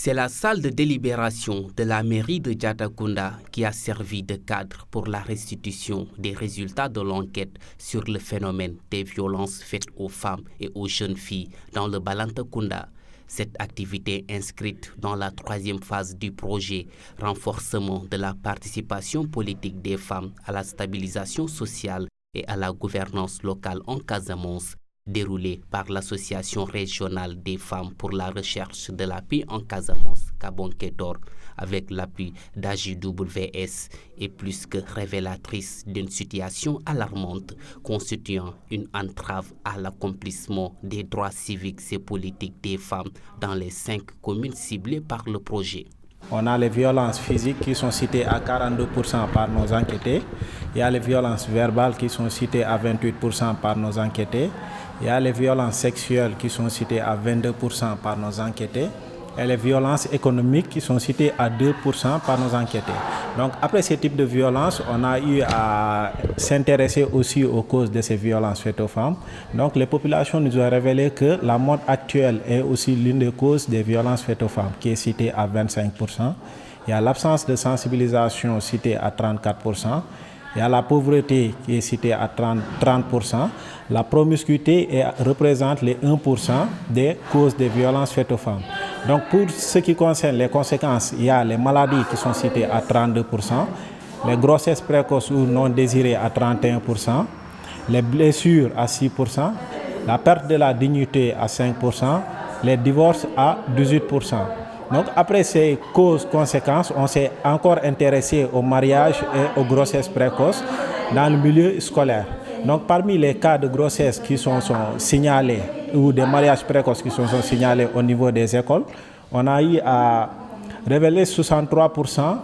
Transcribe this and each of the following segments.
C'est la salle de délibération de la mairie de Diatakunda qui a servi de cadre pour la restitution des résultats de l'enquête sur le phénomène des violences faites aux femmes et aux jeunes filles dans le Balantakunda. Cette activité inscrite dans la troisième phase du projet renforcement de la participation politique des femmes à la stabilisation sociale et à la gouvernance locale en Casamance, déroulé par l'Association régionale des femmes pour la recherche de la paix en Casamance, Kabonketor, avec l'appui d'AJWS, est plus que révélatrice d'une situation alarmante constituant une entrave à l'accomplissement des droits civiques et politiques des femmes dans les 5 communes ciblées par le projet. On a les violences physiques qui sont citées à 42% par nos enquêtés. Il y a les violences verbales qui sont citées à 28% par nos enquêtés. Il y a les violences sexuelles qui sont citées à 22% par nos enquêtés. Et les violences économiques qui sont citées à 2% par nos enquêtés. Donc après ce type de violences, on a eu à s'intéresser aussi aux causes de ces violences faites aux femmes. Donc les populations nous ont révélé que la mode actuelle est aussi l'une des causes des violences faites aux femmes, qui est citée à 25%. Il y a l'absence de sensibilisation citée à 34%. Il y a la pauvreté qui est citée à 30%. La promiscuité représente les 1% des causes des violences faites aux femmes. Donc pour ce qui concerne les conséquences, il y a les maladies qui sont citées à 32%, les grossesses précoces ou non désirées à 31%, les blessures à 6%, la perte de la dignité à 5%, les divorces à 18%. Donc après ces causes-conséquences, on s'est encore intéressé au mariage et aux grossesses précoces dans le milieu scolaire. Donc parmi les cas de grossesse qui sont signalés ou des mariages précoces qui sont signalés au niveau des écoles, on a eu à révéler 63%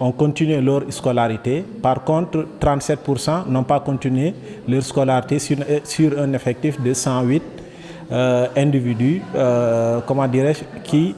ont continué leur scolarité. Par contre, 37% n'ont pas continué leur scolarité sur un effectif de 108 individus, qui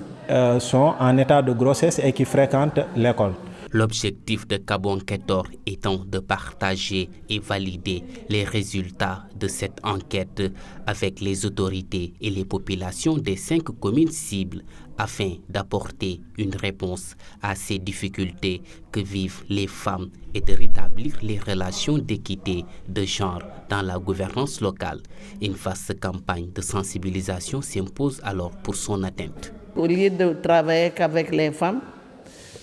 sont en état de grossesse et qui fréquentent l'école. L'objectif de Kabonketor étant de partager et valider les résultats de cette enquête avec les autorités et les populations des 5 communes cibles afin d'apporter une réponse à ces difficultés que vivent les femmes et de rétablir les relations d'équité de genre dans la gouvernance locale. Une vaste campagne de sensibilisation s'impose alors pour son atteinte. Au lieu de travailler qu'avec les femmes,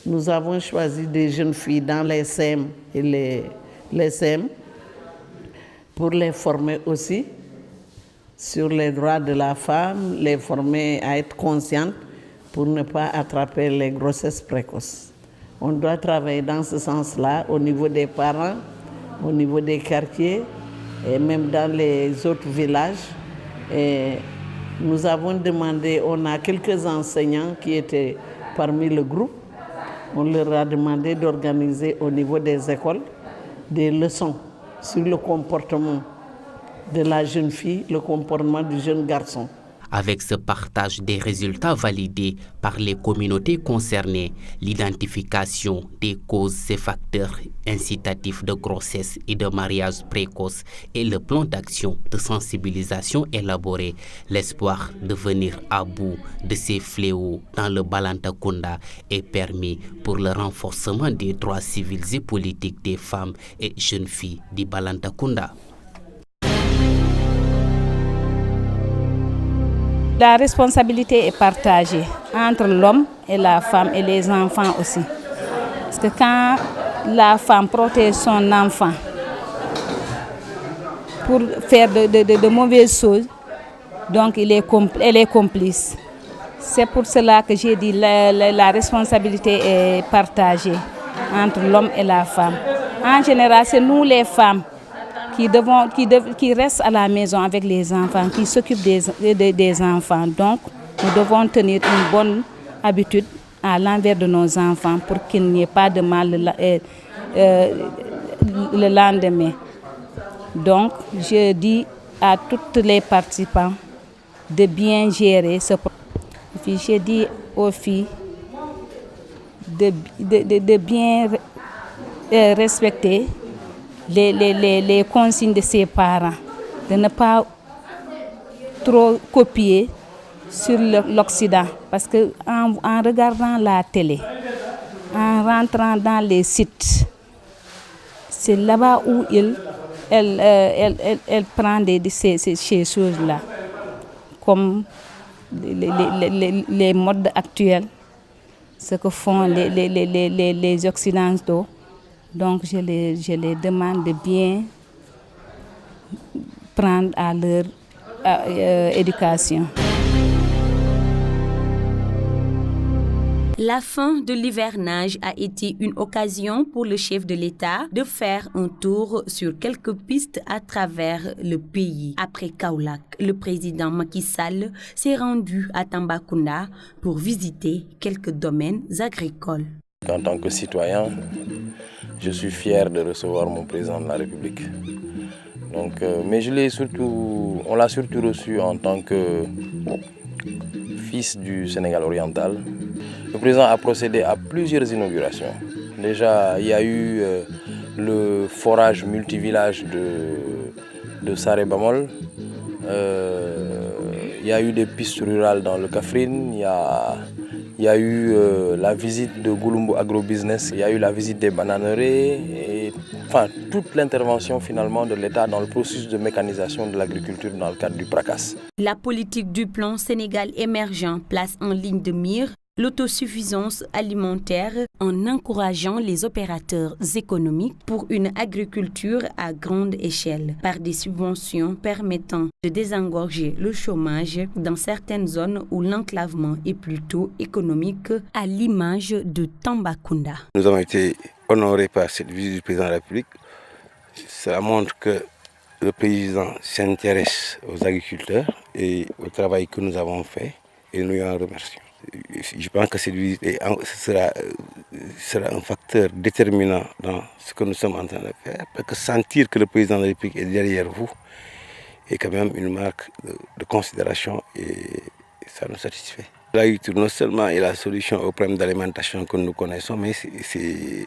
nous avons choisi des jeunes filles dans les CEM et les CEM pour les former aussi sur les droits de la femme, les former à être conscientes pour ne pas attraper les grossesses précoces. On doit travailler dans ce sens-là au niveau des parents, au niveau des quartiers et même dans les autres villages. Et nous avons demandé, on a quelques enseignants qui étaient parmi le groupe. On leur a demandé d'organiser au niveau des écoles des leçons sur le comportement de la jeune fille, le comportement du jeune garçon. Avec ce partage des résultats validés par les communautés concernées, l'identification des causes et facteurs incitatifs de grossesse et de mariage précoce et le plan d'action de sensibilisation élaboré, l'espoir de venir à bout de ces fléaux dans le Balantakunda est permis pour le renforcement des droits civils et politiques des femmes et jeunes filles du Balantakunda. La responsabilité est partagée entre l'homme et la femme et les enfants aussi. Parce que quand la femme protège son enfant pour faire de mauvaises choses, donc elle est complice. C'est pour cela que j'ai dit la responsabilité est partagée entre l'homme et la femme. En général, c'est nous les femmes qui restent à la maison avec les enfants, qui s'occupent des enfants. Donc, nous devons tenir une bonne habitude à l'envers de nos enfants pour qu'il n'y ait pas de mal le lendemain. Donc, je dis à tous les participants de bien gérer ce problème. Je dis aux filles de bien respecter les consignes de ses parents, de ne pas trop copier sur l'Occident. Parce qu'en regardant la télé, en rentrant dans les sites, c'est là-bas où elle prend ces choses-là, comme les modes actuels, ce que font les Occidentaux. Donc je les demande de bien prendre à leur éducation. La fin de l'hivernage a été une occasion pour le chef de l'État de faire un tour sur quelques pistes à travers le pays. Après Kaolack, le président Macky Sall s'est rendu à Tambacounda pour visiter quelques domaines agricoles. En tant que citoyen, je suis fier de recevoir mon président de la République. Donc, mais on l'a surtout reçu en tant que fils du Sénégal oriental. Le président a procédé à plusieurs inaugurations. Déjà, il y a eu le forage multivillage de Saré-Bamol. Il y a eu des pistes rurales dans le Kaffrine. Il y a eu la visite de Gouloumbo Agrobusiness. Il y a eu la visite des bananeraies. Et, enfin, toute l'intervention finalement de l'État dans le processus de mécanisation de l'agriculture dans le cadre du PRACAS. La politique du plan Sénégal émergent place en ligne de mire l'autosuffisance alimentaire en encourageant les opérateurs économiques pour une agriculture à grande échelle par des subventions permettant de désengorger le chômage dans certaines zones où l'enclavement est plutôt économique, à l'image de Tambacounda. Nous avons été honorés par cette visite du président de la République. Cela montre que le président s'intéresse aux agriculteurs et au travail que nous avons fait et nous en remercions. Je pense que cette visite sera un facteur déterminant dans ce que nous sommes en train de faire, parce que sentir que le président de la République est derrière vous est quand même une marque de considération et ça nous satisfait. L'agriculture non seulement est la solution au problème d'alimentation que nous connaissons, mais c'est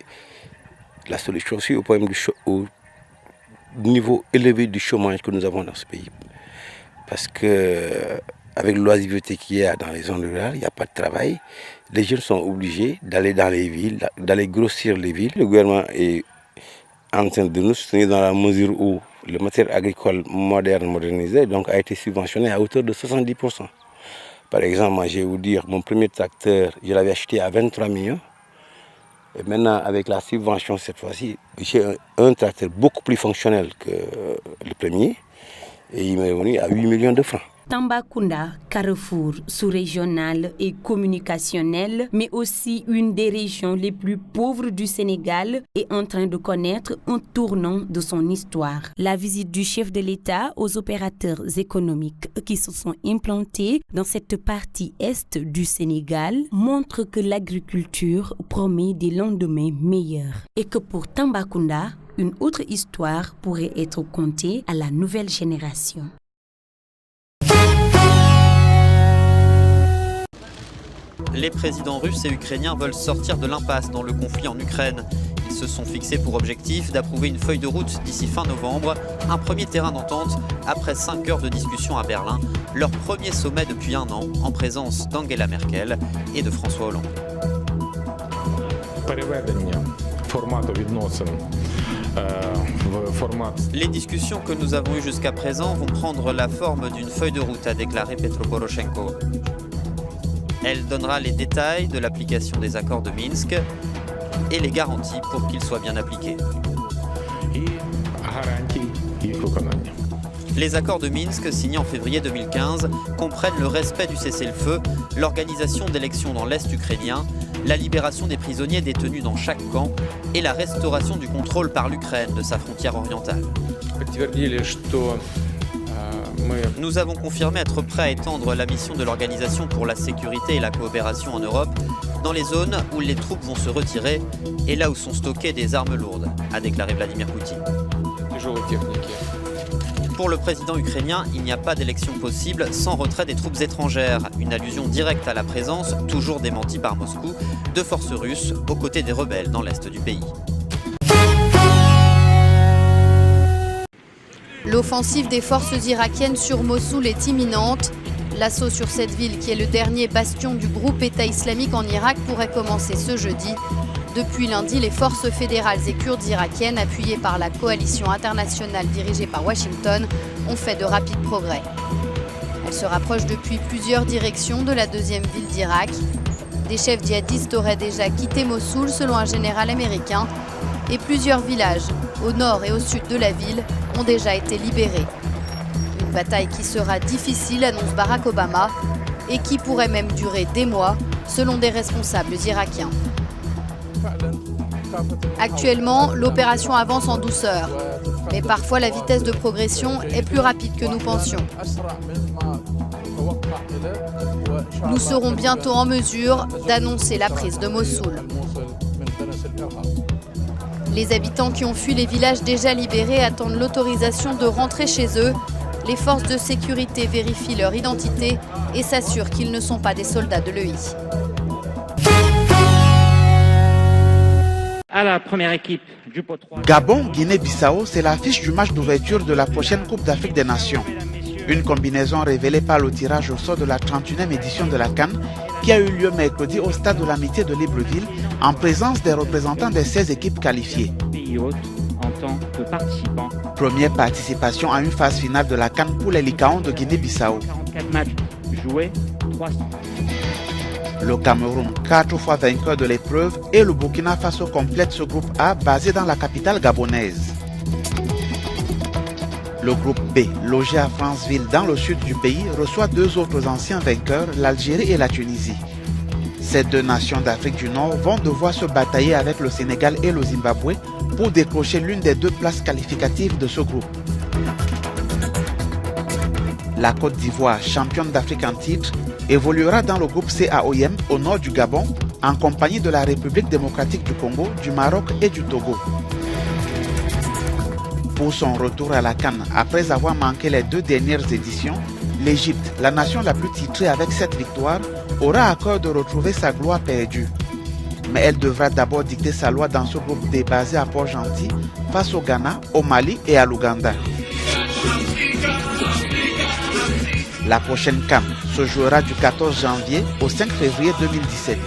la solution aussi au problème au niveau élevé du chômage que nous avons dans ce pays. Parce que avec l'oisiveté qu'il y a dans les zones rurales, il n'y a pas de travail. Les jeunes sont obligés d'aller dans les villes, d'aller grossir les villes. Le gouvernement est en train de nous soutenir dans la mesure où le matériel agricole moderne, modernisé, donc, a été subventionné à hauteur de 70%. Par exemple, moi, je vais vous dire, mon premier tracteur, je l'avais acheté à 23 millions. Et maintenant, avec la subvention cette fois-ci, j'ai un tracteur beaucoup plus fonctionnel que le premier. Et il m'est revenu à 8 millions de francs. Tambacounda, carrefour sous-régional et communicationnel, mais aussi une des régions les plus pauvres du Sénégal, est en train de connaître un tournant de son histoire. La visite du chef de l'État aux opérateurs économiques qui se sont implantés dans cette partie est du Sénégal montre que l'agriculture promet des lendemains meilleurs et que pour Tambacounda, une autre histoire pourrait être contée à la nouvelle génération. Les présidents russes et ukrainiens veulent sortir de l'impasse dans le conflit en Ukraine. Ils se sont fixés pour objectif d'approuver une feuille de route d'ici fin novembre, un premier terrain d'entente après 5 heures de discussion à Berlin, leur premier sommet depuis 1 an en présence d'Angela Merkel et de François Hollande. Les discussions que nous avons eues jusqu'à présent vont prendre la forme d'une feuille de route, a déclaré Petro Poroshenko. Elle donnera les détails de l'application des accords de Minsk et les garanties pour qu'ils soient bien appliqués. Les accords de Minsk, signés en février 2015, comprennent le respect du cessez-le-feu, l'organisation d'élections dans l'Est ukrainien, la libération des prisonniers détenus dans chaque camp et la restauration du contrôle par l'Ukraine de sa frontière orientale. Nous avons confirmé être prêts à étendre la mission de l'Organisation pour la sécurité et la coopération en Europe dans les zones où les troupes vont se retirer et là où sont stockées des armes lourdes, a déclaré Vladimir Poutine. Pour le président ukrainien, il n'y a pas d'élection possible sans retrait des troupes étrangères, une allusion directe à la présence, toujours démentie par Moscou, de forces russes aux côtés des rebelles dans l'est du pays. L'offensive des forces irakiennes sur Mossoul est imminente. L'assaut sur cette ville, qui est le dernier bastion du groupe État islamique en Irak, pourrait commencer ce jeudi. Depuis lundi, les forces fédérales et kurdes irakiennes, appuyées par la coalition internationale dirigée par Washington, ont fait de rapides progrès. Elles se rapprochent depuis plusieurs directions de la deuxième ville d'Irak. Des chefs djihadistes auraient déjà quitté Mossoul, selon un général américain, et plusieurs villages, au nord et au sud de la ville, ont déjà été libérés. Une bataille qui sera difficile, annonce Barack Obama, et qui pourrait même durer des mois, selon des responsables irakiens. Actuellement, l'opération avance en douceur, mais parfois la vitesse de progression est plus rapide que nous pensions. Nous serons bientôt en mesure d'annoncer la prise de Mossoul. Les habitants qui ont fui les villages déjà libérés attendent l'autorisation de rentrer chez eux. Les forces de sécurité vérifient leur identité et s'assurent qu'ils ne sont pas des soldats de l'EI. À la première équipe du pot 3. Gabon, Guinée-Bissau, c'est l'affiche du match d'ouverture de la prochaine Coupe d'Afrique des Nations. Une combinaison révélée par le tirage au sort de la 31e édition de la CAN qui a eu lieu mercredi au stade de l'Amitié de Libreville en présence des représentants des 16 équipes qualifiées. Pays hôte en tant que participant. Première participation à une phase finale de la CAN pour les Lycaons de Guinée-Bissau. 44 matchs joués, 300. Le Cameroun, 4 fois vainqueur de l'épreuve, et le Burkina Faso complète ce groupe A basé dans la capitale gabonaise. Le groupe B, logé à Franceville dans le sud du pays, reçoit deux autres anciens vainqueurs, l'Algérie et la Tunisie. Ces deux nations d'Afrique du Nord vont devoir se batailler avec le Sénégal et le Zimbabwe pour décrocher l'une des deux places qualificatives de ce groupe. La Côte d'Ivoire, championne d'Afrique en titre, évoluera dans le groupe CAOM au nord du Gabon en compagnie de la République démocratique du Congo, du Maroc et du Togo. Pour son retour à la CAN après avoir manqué les deux dernières éditions, l'Égypte, la nation la plus titrée avec 7 victoires, aura à cœur de retrouver sa gloire perdue. Mais elle devra d'abord dicter sa loi dans ce groupe D basé à Port-Gentil face au Ghana, au Mali et à l'Ouganda. La prochaine CAN se jouera du 14 janvier au 5 février 2017.